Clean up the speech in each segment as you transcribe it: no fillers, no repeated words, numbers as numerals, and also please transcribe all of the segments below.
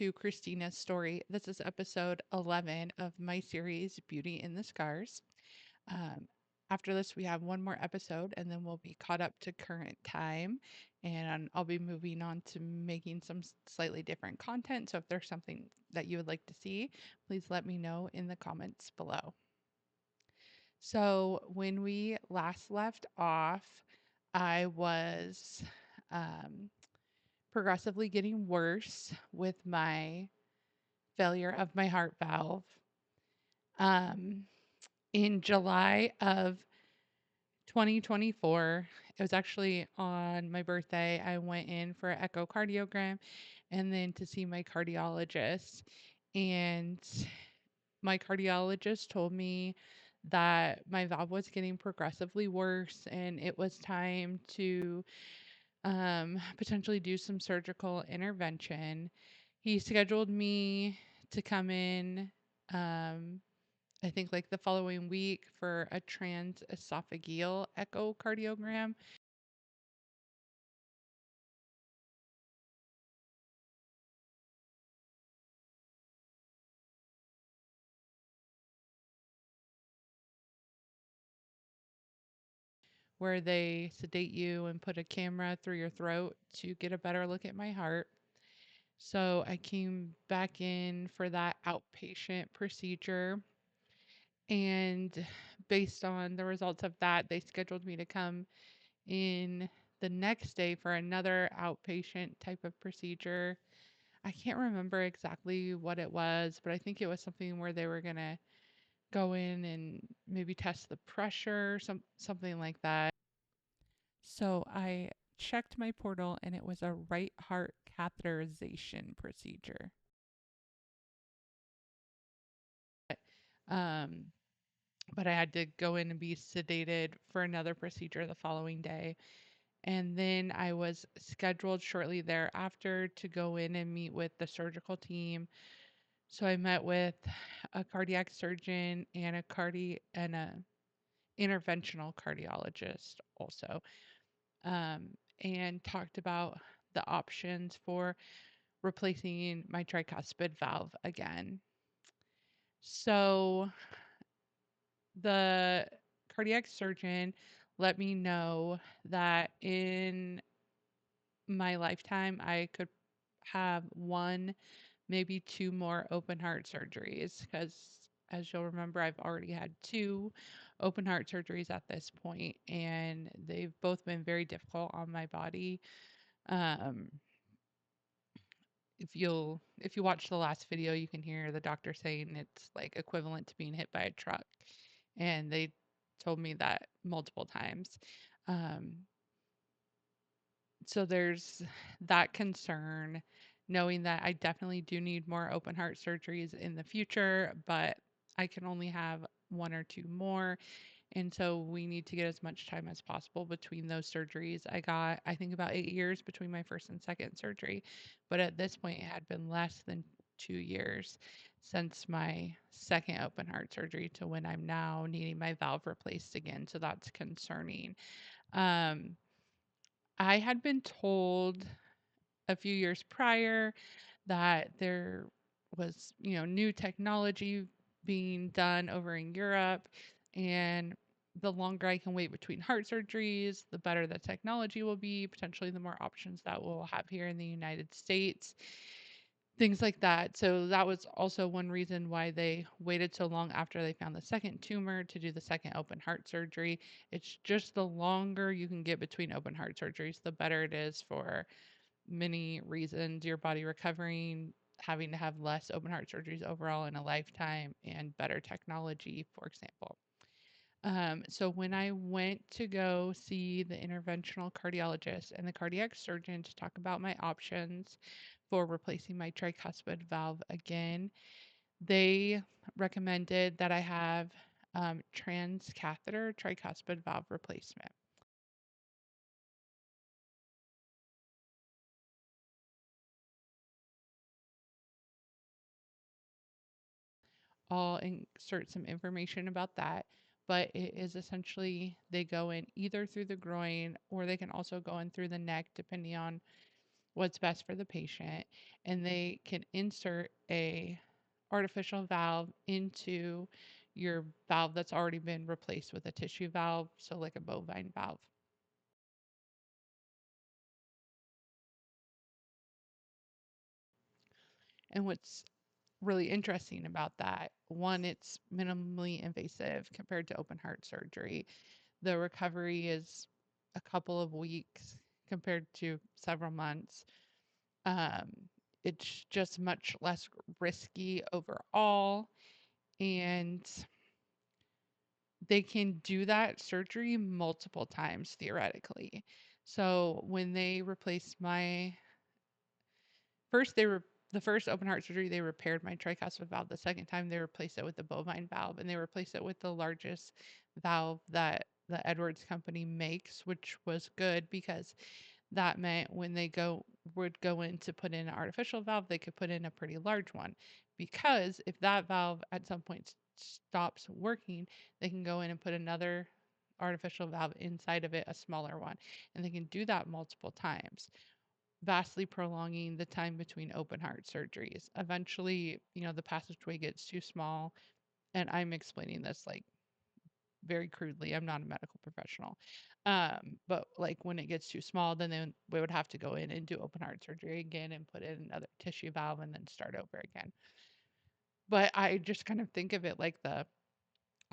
to Christina's story. This is episode 11 of my series, Beauty in the Scars. Um, After this, we have one more episode and then we'll be caught up to current time. And I'll be moving on to making some slightly different content. So if there's something that you would like to see, please let me know in the comments below. So when we last left off, I was um, progressively getting worse with my failure of my heart valve. Um, in July of 2024, it was actually on my birthday. I went in for an echocardiogram and then to see my cardiologist. And my cardiologist told me that my valve was getting progressively worse and it was time to potentially do some surgical intervention. He scheduled me to come in, um, I think like the following week for a transesophageal echocardiogram, where they sedate you and put a camera through your throat to get a better look at my heart. So I came back in for that outpatient procedure. And based on the results of that, they scheduled me to come in the next day for another outpatient type of procedure. I can't remember exactly what it was, but I think it was something where they were going to go in and maybe test the pressure, something like that. So I checked my portal and it was a right heart catheterization procedure. Um, but I had to go in and be sedated for another procedure the following day. And then I was scheduled shortly thereafter to go in and meet with the surgical team. So I met with a cardiac surgeon and a interventional cardiologist also, um, and talked about the options for replacing my tricuspid valve again. So the cardiac surgeon let me know that in my lifetime I could have one, maybe two more open heart surgeries because, as you'll remember, I've already had two open heart surgeries at this point, and they've both been very difficult on my body. Um, if you watch the last video, you can hear the doctor saying it's like equivalent to being hit by a truck, and they told me that multiple times. Um, so there's that concern, knowing that I definitely do need more open heart surgeries in the future, but I can only have one or two more. And so we need to get as much time as possible between those surgeries. I got, I think, about 8 years between my first and second surgery. But at this point, it had been less than 2 years since my second open heart surgery to when I'm now needing my valve replaced again. So that's concerning. Um, I had been told a few years prior that there was, new technology being done over in Europe, and the longer I can wait between heart surgeries, the better the technology will be, potentially the more options that we'll have here in the United States, things like that. So that was also one reason why they waited so long after they found the second tumor to do the second open heart surgery. It's just the longer you can get between open heart surgeries, the better it is for many reasons, your body recovering, having to have less open heart surgeries overall in a lifetime, and better technology, for example. So when I went to go see the interventional cardiologist and the cardiac surgeon to talk about my options for replacing my tricuspid valve again, they recommended that I have transcatheter tricuspid valve replacement. I'll insert some information about that, but it is essentially they go in either through the groin or they can also go in through the neck, depending on what's best for the patient, and they can insert a artificial valve into your valve that's already been replaced with a tissue valve, so like a bovine valve. And what's really interesting about that, one, it's minimally invasive compared to open heart surgery. The recovery is a couple of weeks compared to several months. Um, it's just much less risky overall, and they can do that surgery multiple times theoretically. So when they replaced my first, they were the first open heart surgery, they repaired my tricuspid valve. The second time, they replaced it with the bovine valve, and they replaced it with the largest valve that the Edwards company makes, which was good because that meant when they would go in to put in an artificial valve, they could put in a pretty large one. Because if that valve at some point stops working, they can go in and put another artificial valve inside of it, a smaller one, and they can do that multiple times, vastly prolonging the time between open heart surgeries. Eventually, the passageway gets too small, and I'm explaining this like very crudely. I'm not a medical professional. But like when it gets too small, then we would have to go in and do open heart surgery again and put in another tissue valve and then start over again. But I just kind of think of it like the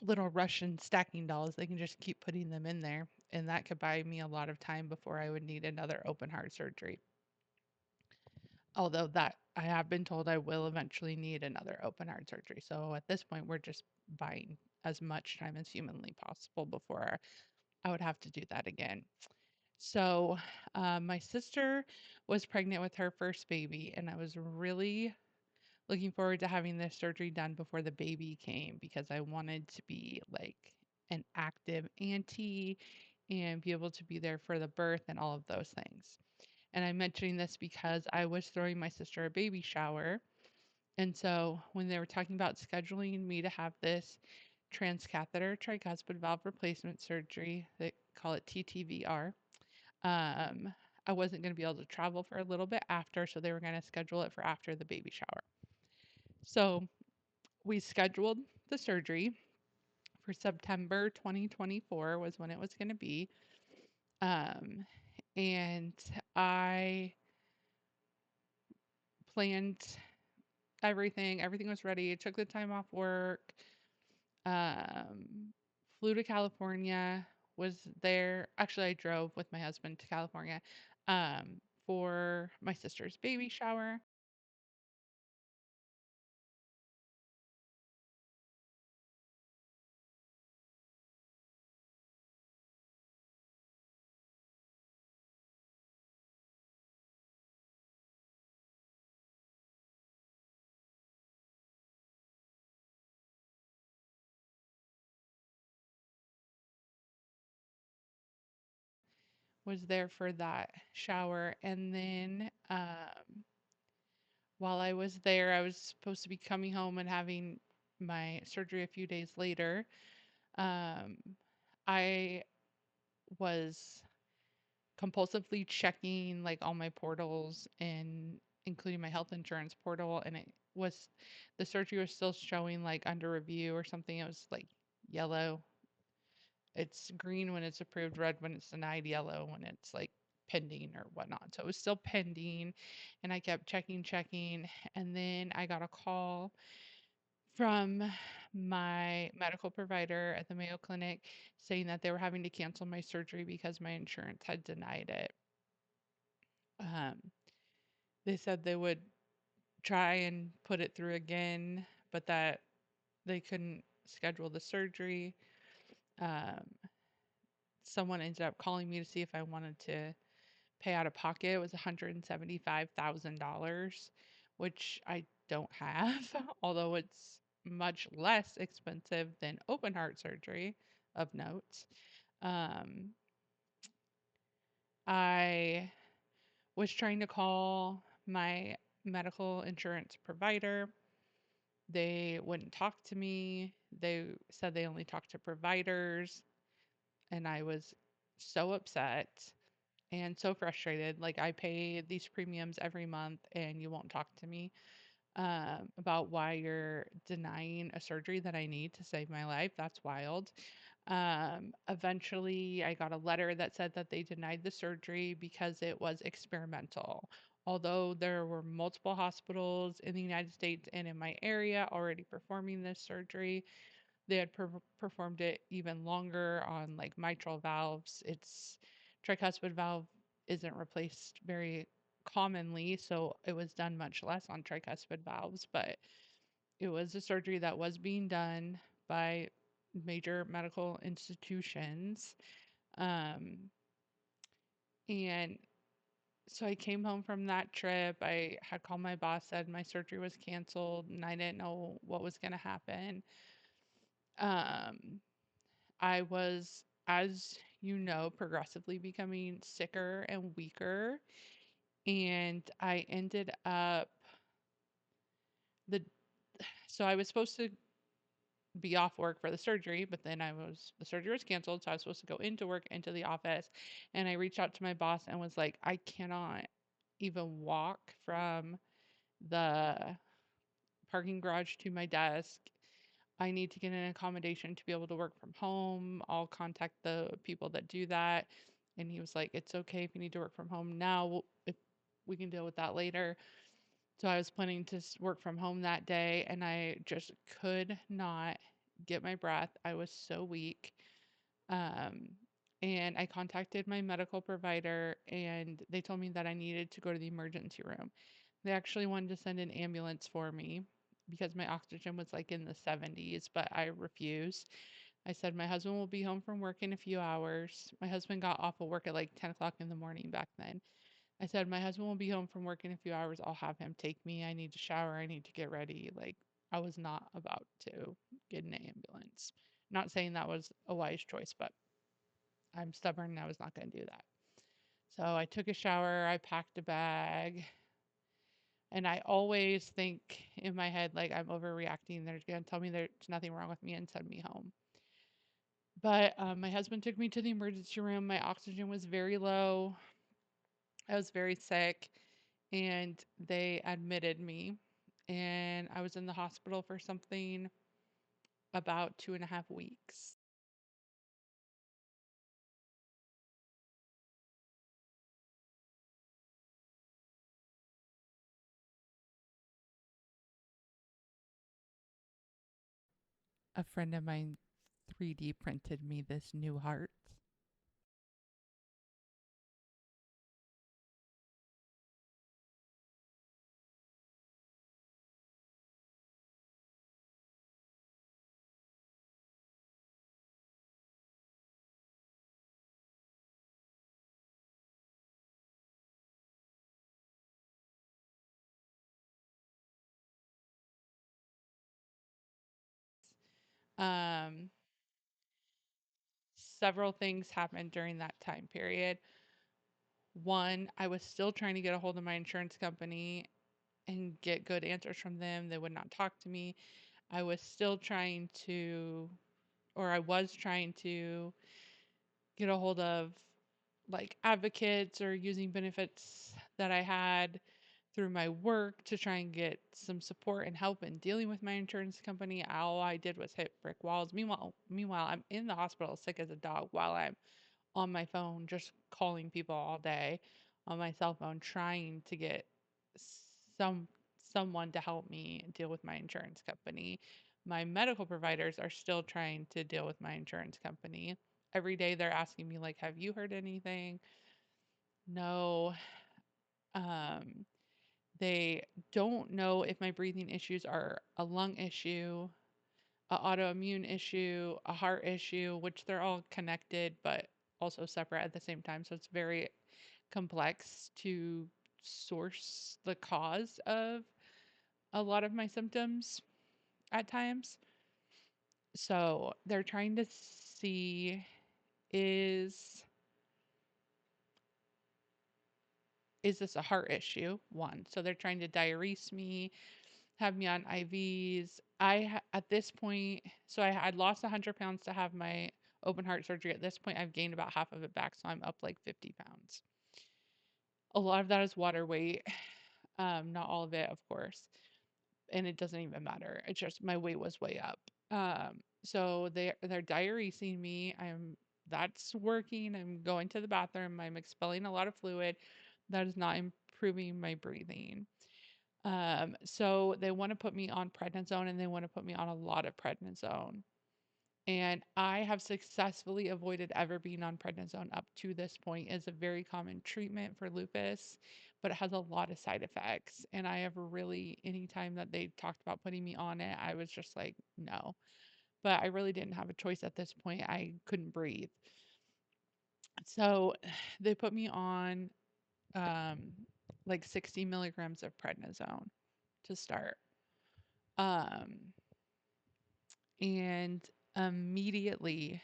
little Russian stacking dolls. They can just keep putting them in there, and that could buy me a lot of time before I would need another open heart surgery. Although that I have been told I will eventually need another open heart surgery. So at this point, we're just buying as much time as humanly possible before I would have to do that again. So, my sister was pregnant with her first baby, and I was really looking forward to having this surgery done before the baby came because I wanted to be like an active auntie and be able to be there for the birth and all of those things. And I'm mentioning this because I was throwing my sister a baby shower. And so when they were talking about scheduling me to have this transcatheter tricuspid valve replacement surgery, they call it TTVR, um, I wasn't going to be able to travel for a little bit after, so they were going to schedule it for after the baby shower. So we scheduled the surgery for September 2024 was when it was going to be. Um, and I planned everything. Everything was ready. I took the time off work. Um, flew to California. Was there. Actually, I drove with my husband to California um, for my sister's baby shower. Was there for that shower, and then while I was there, I was supposed to be coming home and having my surgery a few days later. Um, I was compulsively checking like all my portals and including my health insurance portal, and it was the surgery was still showing like under review or something. It was like yellow. It's green when it's approved, red when it's denied, yellow when it's like pending or whatnot. So it was still pending, and I kept checking, and then I got a call from my medical provider at the Mayo Clinic saying that they were having to cancel my surgery because my insurance had denied it. Um, they said they would try and put it through again, but that they couldn't schedule the surgery. Um, someone ended up calling me to see if I wanted to pay out of pocket. It was $175,000, which I don't have, although it's much less expensive than open heart surgery of note. Um, I was trying to call my medical insurance provider. They wouldn't talk to me. They said they only talk to providers, and I was so upset. and so frustrated. Like, I pay these premiums every month and you won't talk to me about why you're denying a surgery that I need to save my life. That's wild. Eventually, I got a letter that said that they denied the surgery because it was experimental. Although there were multiple hospitals in the United States and in my area already performing this surgery, they had performed it even longer on like mitral valves. Its tricuspid valve isn't replaced very commonly, so it was done much less on tricuspid valves, but it was a surgery that was being done by major medical institutions. Um, and so I came home from that trip. I had called my boss, said my surgery was canceled, and I didn't know what was going to happen. Um, I was, as you know, progressively becoming sicker and weaker. And I ended up the so I was supposed to be off work for the surgery, but then the surgery was canceled, so I was supposed to go into work into the office, and I reached out to my boss and was like, I cannot even walk from the parking garage to my desk. I need to get an accommodation to be able to work from home. I'll contact the people that do that. And he was like, it's okay if you need to work from home now. If we can deal with that later. So I was planning to work from home that day, and I just could not get my breath. I was so weak. Um, and I contacted my medical provider, and they told me that I needed to go to the emergency room. They actually wanted to send an ambulance for me because my oxygen was like in the 70s, but I refused. I said, my husband will be home from work in a few hours. My husband got off of work at like 10 o'clock in the morning back then. I said, my husband will be home from work in a few hours. I'll have him take me. I need to shower. I need to get ready. Like, I was not about to get an ambulance. Not saying that was a wise choice, but I'm stubborn and I was not going to do that. So I took a shower. I packed a bag. And I always think in my head, like, I'm overreacting. They're going to tell me there's nothing wrong with me and send me home. But my husband took me to the emergency room. My oxygen was very low. I was very sick, and they admitted me. And I was in the hospital for something about 2.5 weeks. A friend of mine 3D printed me this new heart. Um, Several things happened during that time period. One, I was still trying to get a hold of my insurance company and get good answers from them. They would not talk to me. I was still trying to, or I was trying to get a hold of like advocates or using benefits that I had through my work to try and get some support and help in dealing with my insurance company. All I did was hit brick walls. Meanwhile, I'm in the hospital sick as a dog while I'm on my phone just calling people all day on my cell phone trying to get some someone to help me deal with my insurance company. My medical providers are still trying to deal with my insurance company. Every day they're asking me like, "Have you heard anything?" No. Um, they don't know if my breathing issues are a lung issue, a autoimmune issue, a heart issue, which they're all connected but also separate at the same time. So it's very complex to source the cause of a lot of my symptoms at times. So they're trying to see is is this a heart issue? One. So they're trying to diurese me, have me on IVs. At this point, so I had lost 100 pounds to have my open heart surgery. At this point, I've gained about half of it back, so I'm up like 50 pounds. A lot of that is water weight. Not all of it, of course. And it doesn't even matter. It's just my weight was way up. So they're diuresing me. That's working. I'm going to the bathroom. I'm expelling a lot of fluid. That is not improving my breathing. So they want to put me on prednisone and they want to put me on a lot of prednisone. And I have successfully avoided ever being on prednisone up to this point. It's a very common treatment for lupus, but it has a lot of side effects. And I have really, anytime that they talked about putting me on it, I was just like, no. But I really didn't have a choice at this point. I couldn't breathe. So they put me on um, like 60 milligrams of prednisone to start. Um, and immediately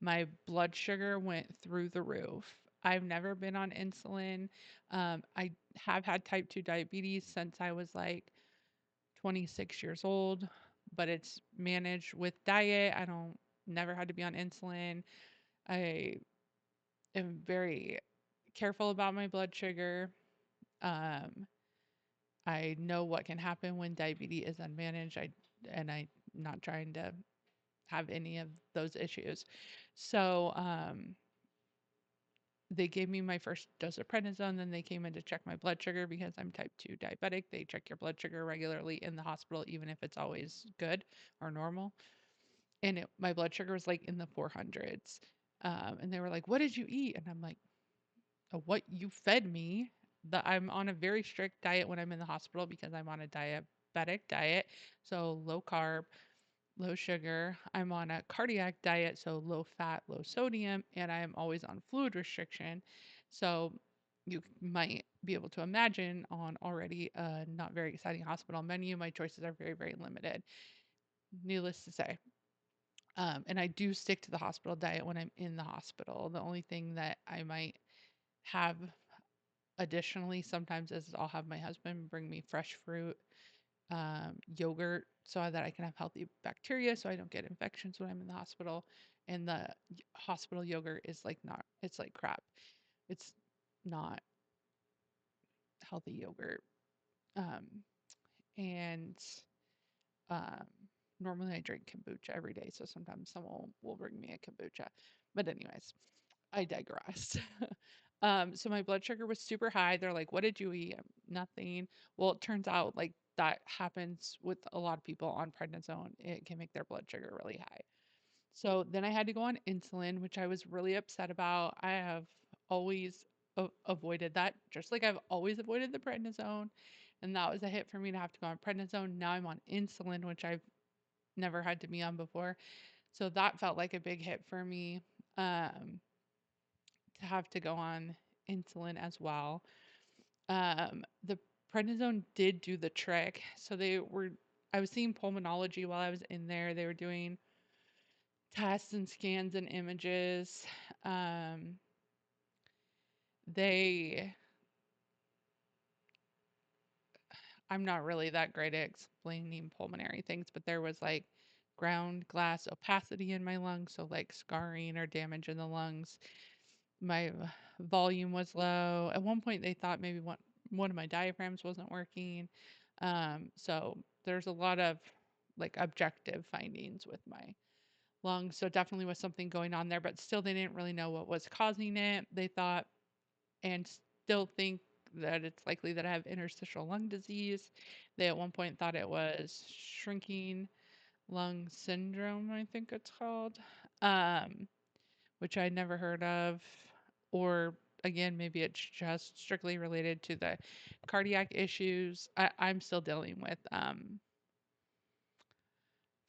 my blood sugar went through the roof. I've never been on insulin. I have had type 2 diabetes since I was like 26 years old, but it's managed with diet. I don't never had to be on insulin. I am very careful about my blood sugar. Um, I know what can happen when diabetes is unmanaged. I'm not trying to have any of those issues. So, they gave me my first dose of prednisone, then they came in to check my blood sugar because I'm type 2 diabetic. They check your blood sugar regularly in the hospital, even if it's always good or normal. And my blood sugar was like in the 400s. And they were like, "What did you eat?" And I'm like, "What you fed me." I'm on a very strict diet when I'm in the hospital because I'm on a diabetic diet. So low carb, low sugar. I'm on a cardiac diet, so low fat, low sodium, and I am always on fluid restriction. So you might be able to imagine on already a not very exciting hospital menu, my choices are very, very limited, needless to say. And I do stick to the hospital diet when I'm in the hospital. The only thing that I might have additionally sometimes is I'll have my husband bring me fresh fruit, yogurt so that I can have healthy bacteria so I don't get infections when I'm in the hospital. And the hospital yogurt is like not, it's like crap. It's not healthy yogurt. Um, and um, Normally I drink kombucha every day. So sometimes someone will bring me a kombucha. But, anyways, I digress. So my blood sugar was super high. They're like, "What did you eat?" Nothing. Well, it turns out like that happens with a lot of people on prednisone. It can make their blood sugar really high. So then I had to go on insulin, which I was really upset about. I have always avoided that, just like I've always avoided the prednisone. And that was a hit for me to have to go on prednisone. Now I'm on insulin, which I've never had to be on before. So that felt like a big hit for me. Um, to have to go on insulin as well. The prednisone did do the trick. I was seeing pulmonology while I was in there. They were doing tests and scans and images. Um, they, I'm not really that great at explaining pulmonary things, but there was like ground glass opacity in my lungs. So, like scarring or damage in the lungs. My volume was low. At one point, they thought maybe one of my diaphragms wasn't working. So there's a lot of like objective findings with my lungs. So definitely was something going on there, but still they didn't really know what was causing it. They thought and still think that it's likely that I have interstitial lung disease. They at one point thought it was shrinking lung syndrome, I think it's called. Um, which I'd never heard of, or again, maybe it's just strictly related to the cardiac issues I'm still dealing with,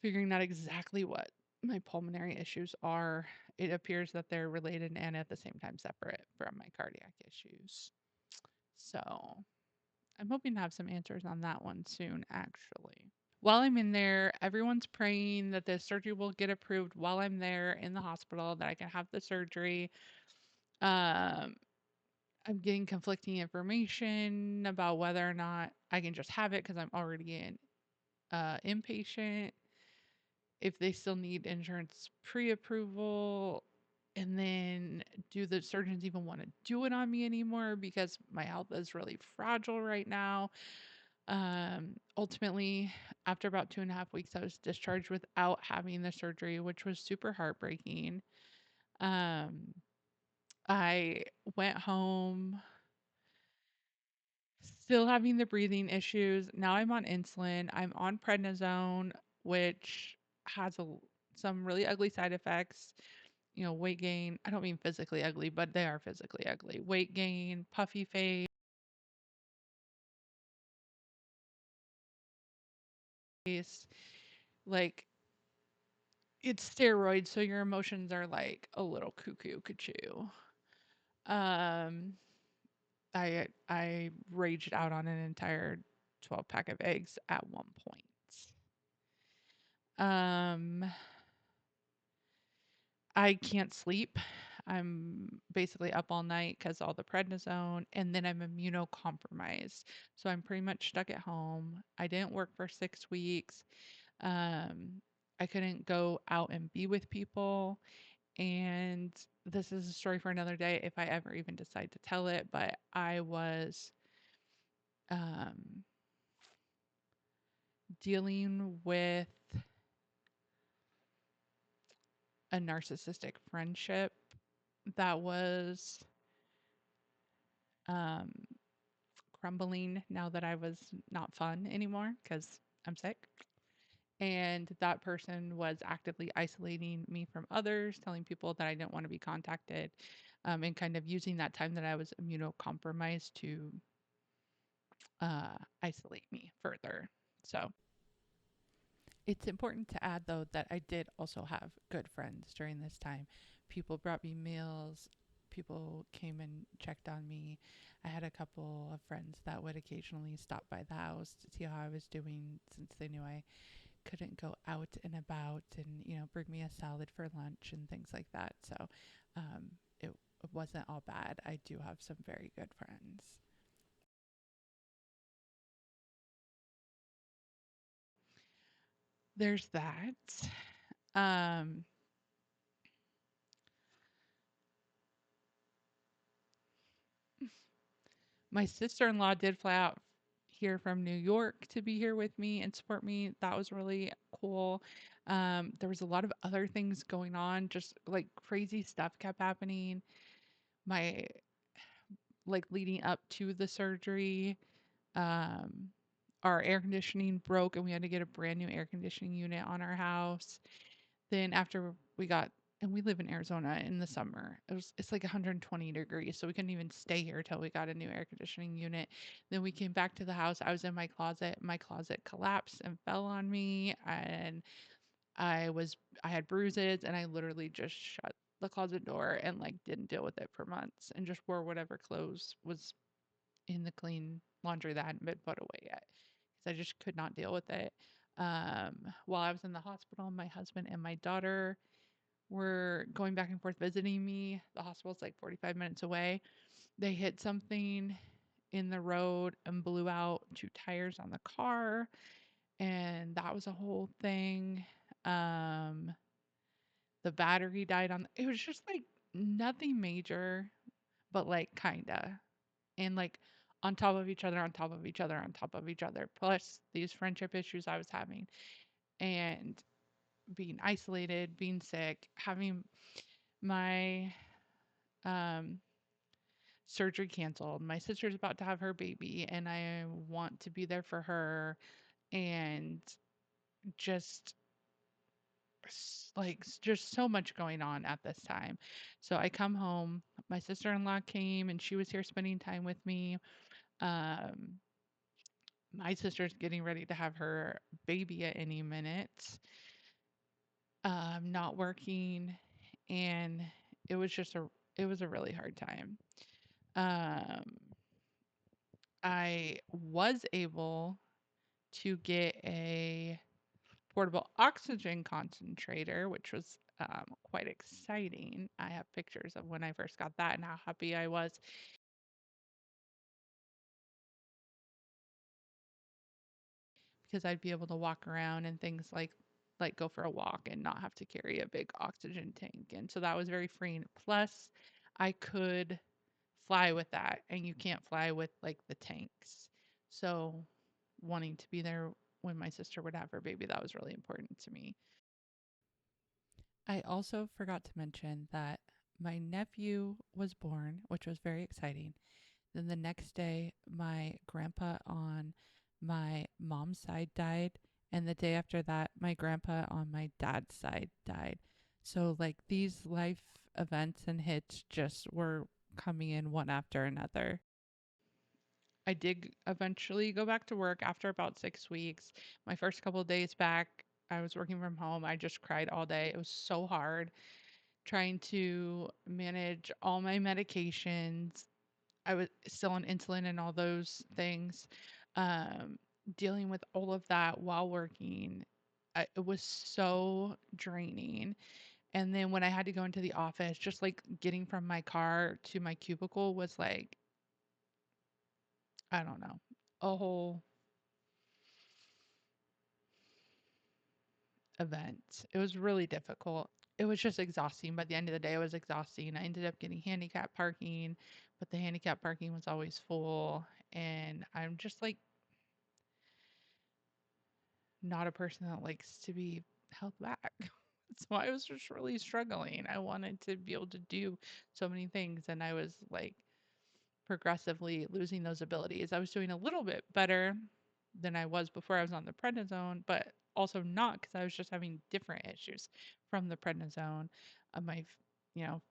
figuring out exactly what my pulmonary issues are. It appears that they're related and at the same time separate from my cardiac issues. So I'm hoping to have some answers on that one soon, actually. While I'm in there, everyone's praying that the surgery will get approved while I'm there in the hospital, that I can have the surgery. Um, I'm getting conflicting information about whether or not I can just have it because I'm already in inpatient. If they still need insurance pre-approval, And then, do the surgeons even want to do it on me anymore because my health is really fragile right now? Ultimately, after about 2.5 weeks, I was discharged without having the surgery, which was super heartbreaking. Um, I went home still having the breathing issues. Now I'm on insulin. I'm on prednisone, which has some really ugly side effects. Weight gain. I don't mean physically ugly, but they are physically ugly. Weight gain, puffy face, like it's steroids, so your emotions are like a little cuckoo cuckoo. Um, I raged out on an entire 12 pack of eggs at one point. Um, I can't sleep. I'm basically up all night because all the prednisone, and then I'm immunocompromised. So I'm pretty much stuck at home. I didn't work for 6 weeks. Um, I couldn't go out and be with people. And this is a story for another day if I ever even decide to tell it. But I was um, dealing with a narcissistic friendship that was um, crumbling now that I was not fun anymore because I'm sick. And that person was actively isolating me from others, telling people that I didn't want to be contacted, and kind of using that time that I was immunocompromised to isolate me further. So it's important to add, though, that I did also have good friends during this time. People brought me meals, people came and checked on me. I had a couple of friends that would occasionally stop by the house to see how I was doing since they knew I couldn't go out and about and, bring me a salad for lunch and things like that. So um, it wasn't all bad. I do have some very good friends. There's that. Um, My sister-in-law did fly out here from New York to be here with me and support me. That was really cool. There was a lot of other things going on, just like crazy stuff kept happening. My like leading up to the surgery, um, our air conditioning broke and we had to get a brand new air conditioning unit on our house. Then after we got and we live in Arizona in the summer. It's like 120 degrees, so we couldn't even stay here till we got a new air conditioning unit. Then we came back to the house. I was in my closet. My closet collapsed and fell on me, and I had bruises, and I literally just shut the closet door and like didn't deal with it for months and just wore whatever clothes was in the clean laundry that hadn't been put away yet because I just could not deal with it. While I was in the hospital, my husband and my daughter were going back and forth visiting me. The hospital's like 45 minutes away. They hit something in the road and blew out two tires on the car, and that was a whole thing. Um, the battery died on. It was just like nothing major, but like kinda, and like on top of each other, on top of each other, on top of each other. Plus these friendship issues I was having, and being isolated, being sick, having my um surgery canceled. My sister's about to have her baby and I want to be there for her, and just just so much going on at this time. So I come home, my sister-in-law came and she was here spending time with me. Um my sister's getting ready to have her baby at any minute. Not working, and it was just a really hard time. Um I was able to get a portable oxygen concentrator, which was quite exciting. I have pictures of when I first got that and how happy I was because I'd be able to walk around and things like go for a walk and not have to carry a big oxygen tank. And so that was very freeing. Plus, I could fly with that, and you can't fly with like the tanks. So, wanting to be there when my sister would have her baby, that was really important to me. I also forgot to mention that my nephew was born, which was very exciting. Then the next day, my grandpa on my mom's side died. And the day after that, my grandpa on my dad's side died. So, like, these life events and hits just were coming in one after another. I did eventually go back to work after about 6 weeks. My first couple of days back, I was working from home. I just cried all day. It was so hard trying to manage all my medications. I was still on insulin and all those things. Um, Dealing with all of that while working, it was so draining. And then when I had to go into the office, just like getting from my car to my cubicle was like, I don't know, a whole event. It was really difficult. It was just exhausting. By the end of the day, it was exhausting. I ended up getting handicap parking, but the handicap parking was always full. And I'm just like not a person that likes to be held back. So I was just really struggling. I wanted to be able to do so many things, and I was like progressively losing those abilities. I was doing a little bit better than I was before I was on the prednisone, but also not because I was just having different issues from the prednisone of my, you know,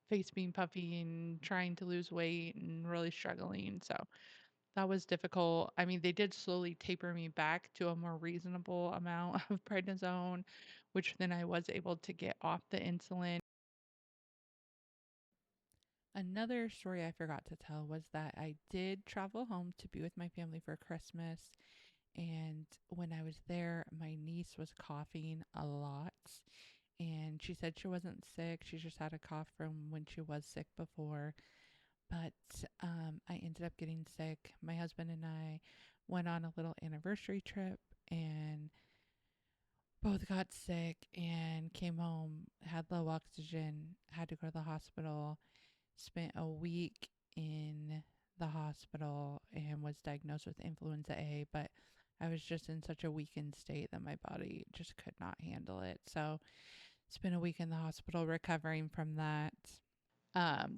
face being puffy and trying to lose weight and really struggling. So that was difficult. I mean, they did slowly taper me back to a more reasonable amount of prednisone, which then I was able to get off the insulin. Another story I forgot to tell was that I did travel home to be with my family for Christmas. And when I was there, my niece was coughing a lot. And she said she wasn't sick. She just had a cough from when she was sick before. But I ended up getting sick. My husband and I went on a little anniversary trip and both got sick and came home, had low oxygen, had to go to the hospital, spent a week in the hospital and was diagnosed with influenza A, but I was just in such a weakened state that my body just could not handle it. So spent a week in the hospital recovering from that.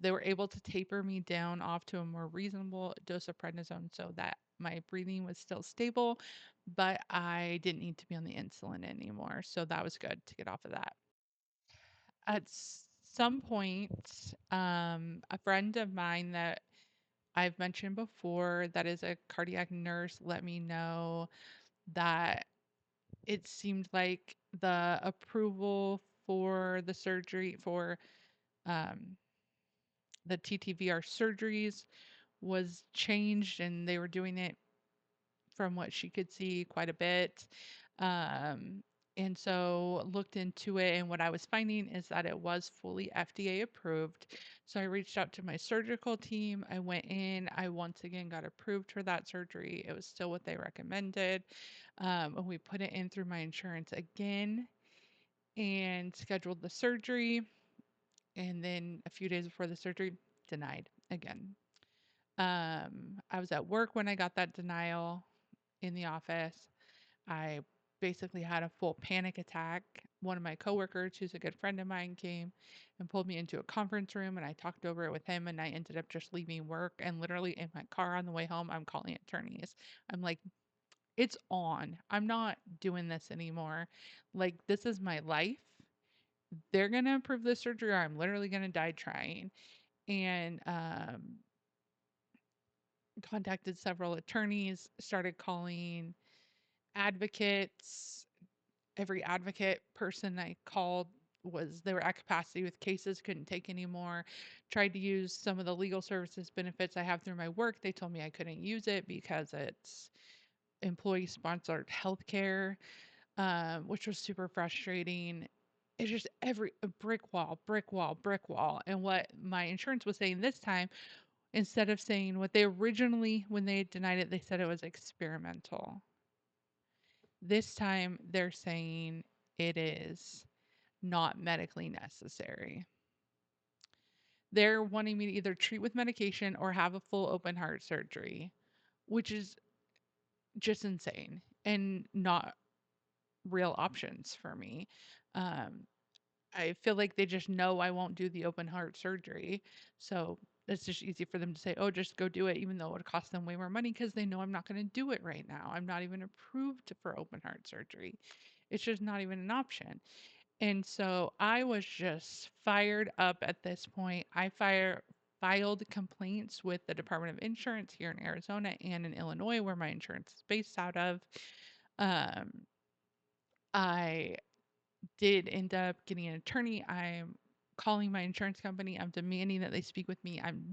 They were able to taper me down off to a more reasonable dose of prednisone so that my breathing was still stable, but I didn't need to be on the insulin anymore. So that was good to get off of that. At some point, a friend of mine that I've mentioned before that is a cardiac nurse let me know that it seemed like the approval for the surgery for um, the TTVR surgeries was changed and they were doing it from what she could see quite a bit. Um, and so looked into it, and what I was finding is that it was fully FDA approved. So I reached out to my surgical team. I went in. I once again got approved for that surgery. It was still what they recommended. And we put it in through my insurance again and scheduled the surgery. And then a few days before the surgery, denied again. I was at work when I got that denial in the office. I basically had a full panic attack. One of my coworkers, who's a good friend of mine, came and pulled me into a conference room and I talked over it with him and I ended up just leaving work and literally in my car on the way home, I'm calling attorneys. I'm like, it's on. I'm not doing this anymore. Like, this is my life. They're going to approve this surgery or I'm literally going to die trying. And contacted several attorneys, started calling advocates. Every advocate person I called was they were at capacity with cases, couldn't take anymore. Tried to use some of the legal services benefits I have through my work. They told me I couldn't use it because it's employee sponsored healthcare, which was super frustrating. It's just every a brick wall, brick wall, brick wall. And what my insurance was saying this time, instead of saying what they originally, when they denied it, they said it was experimental. This time they're saying it is not medically necessary. They're wanting me to either treat with medication or have a full open heart surgery, which is just insane and not real options for me. Um, I feel like they just know I won't do the open heart surgery. So it's just easy for them to say, oh, just go do it, even though it would cost them way more money because they know I'm not going to do it right now. I'm not even approved for open heart surgery. It's just not even an option. And so I was just fired up at this point. Filed complaints with the Department of Insurance here in Arizona and in Illinois, where my insurance is based out of. Um, I did end up getting an attorney. I'm calling my insurance company. I'm demanding that they speak with me. I'm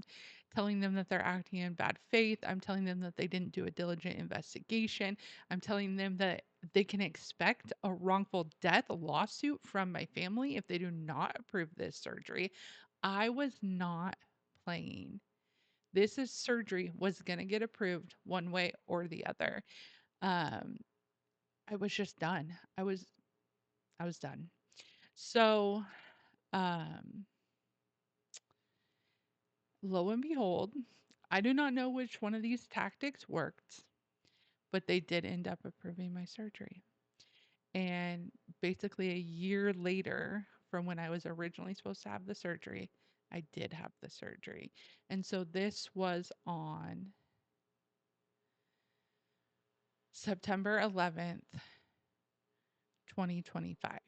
telling them that they're acting in bad faith. I'm telling them that they didn't do a diligent investigation. I'm telling them that they can expect a wrongful death lawsuit from my family if they do not approve this surgery. I was not playing. Surgery was going to get approved one way or the other. Um, I was just done. I was done. So, um, lo and behold, I do not know which one of these tactics worked, but they did end up approving my surgery. And basically, a year later from when I was originally supposed to have the surgery, I did have the surgery. And so this was on September 11th, 2025,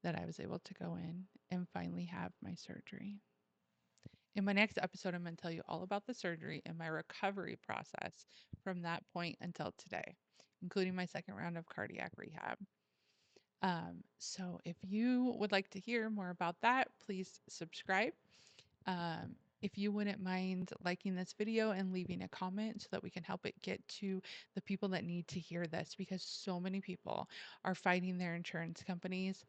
that I was able to go in and finally have my surgery. In my next episode, I'm going to tell you all about the surgery and my recovery process from that point until today, including my second round of cardiac rehab. So if you would like to hear more about that, please subscribe. If you wouldn't mind liking this video and leaving a comment so that we can help it get to the people that need to hear this, because so many people are fighting their insurance companies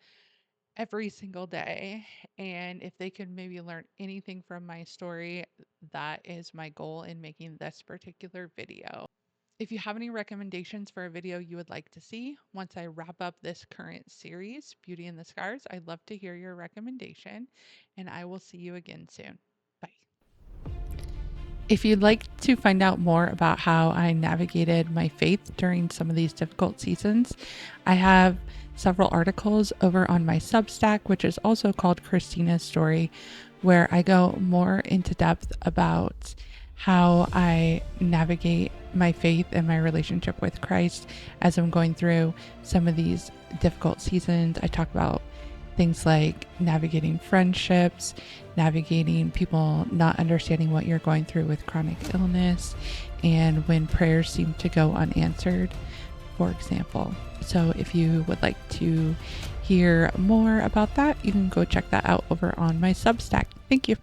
every single day. And if they could maybe learn anything from my story, that is my goal in making this particular video. If you have any recommendations for a video you would like to see once I wrap up this current series, Beauty and the Scars, I'd love to hear your recommendation, and I will see you again soon. Bye. If you'd like to find out more about how I navigated my faith during some of these difficult seasons, I have several articles over on my Substack, which is also called Christina's Story, where I go more into depth about how I navigate my faith and my relationship with Christ as I'm going through some of these difficult seasons. I talk about things like navigating friendships, navigating people not understanding what you're going through with chronic illness, and when prayers seem to go unanswered, for example. So if you would like to hear more about that, you can go check that out over on my Substack. Thank you.